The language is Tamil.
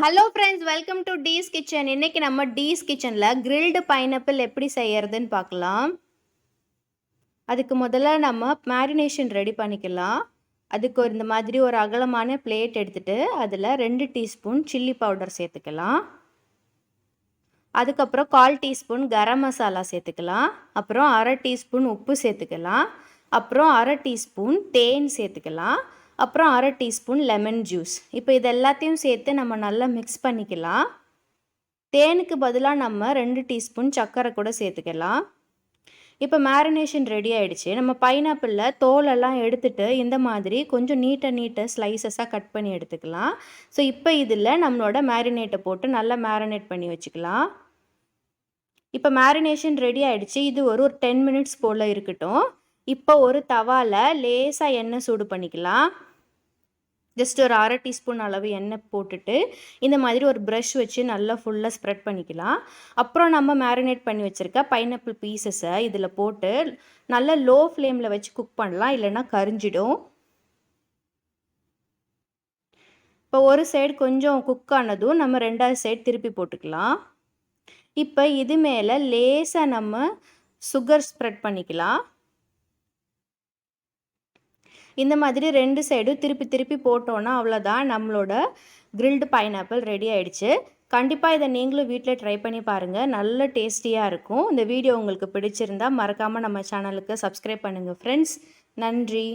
Hello friends, welcome to Tee's kitchen. இன்றைக்கி நம்ம டீஸ் கிச்சனில் கிரில்டு பைனாப்பிள் எப்படி செய்யறதுன்னு பார்க்கலாம். அதுக்கு முதல்ல நம்ம மேரினேஷன் ரெடி பண்ணிக்கலாம். அதுக்கு இந்த மாதிரி ஒரு அகலமான பிளேட் எடுத்துகிட்டு அதில் 2 டீஸ்பூன் சில்லி பவுடர் சேர்த்துக்கலாம். அதுக்கப்புறம் 1/4 டீஸ்பூன் கரம் மசாலா சேர்த்துக்கலாம். அப்புறம் 1/2 டீஸ்பூன் உப்பு சேர்த்துக்கலாம். அப்புறம் 1/2 டீஸ்பூன் தேன் சேர்த்துக்கலாம். அப்புறம் 1/2 டீஸ்பூன் லெமன் ஜூஸ். இப்போ இது எல்லாத்தையும் சேர்த்து நம்ம நல்லா மிக்ஸ் பண்ணிக்கலாம். தேனுக்கு பதிலாக நம்ம 2 டீஸ்பூன் சர்க்கரை கூட சேர்த்துக்கலாம். இப்போ மேரினேஷன் ரெடி ஆகிடுச்சு. நம்ம பைனாப்பிளில் தோலெல்லாம் எடுத்துகிட்டு இந்த மாதிரி கொஞ்சம் நீட்டாக ஸ்லைசஸாக கட் பண்ணி எடுத்துக்கலாம். ஸோ இப்போ இதில் நம்மளோட மேரினேட்டை போட்டு நல்லா மேரினேட் பண்ணி வச்சுக்கலாம். இப்போ மேரினேஷன் ரெடி ஆகிடுச்சு. இது ஒரு 10 மினிட்ஸ் போல் இருக்கட்டும். இப்போ ஒரு தவாவில் லேசாக எண்ணெய் சூடு பண்ணிக்கலாம். ஜஸ்ட் ஒரு 1/2 டீஸ்பூன் அளவு எண்ணெய் போட்டுட்டு இந்த மாதிரி ஒரு ப்ரஷ் வச்சு நல்லா ஃபுல்லாக ஸ்ப்ரெட் பண்ணிக்கலாம். அப்புறம் நம்ம மேரினேட் பண்ணி வச்சுருக்க பைனாப்பிள் பீசஸை இதில் போட்டு நல்லா லோ ஃப்ளேமில் வச்சு குக் பண்ணலாம், இல்லைன்னா கரிஞ்சிடும். இப்போ ஒரு சைடு கொஞ்சம் குக் ஆனதும் நம்ம 2வது சைடு திருப்பி போட்டுக்கலாம். இப்போ இது மேலே லேசாக நம்ம சுகர் ஸ்ப்ரெட் பண்ணிக்கலாம். இந்த மாதிரி 2 சைடும் திருப்பி போட்டோன்னா அவ்வளோதான், நம்மளோட கிரில்டு பைனாப்பிள் ரெடி ஆகிடுச்சு. கண்டிப்பாக இதை நீங்களும் வீட்டில் ட்ரை பண்ணி பாருங்கள். நல்ல டேஸ்டியாக இருக்கும். இந்த வீடியோ உங்களுக்கு பிடிச்சிருந்தால் மறக்காமல் நம்ம சேனலுக்கு சப்ஸ்கிரைப் பண்ணுங்கள் ஃப்ரெண்ட்ஸ். நன்றி.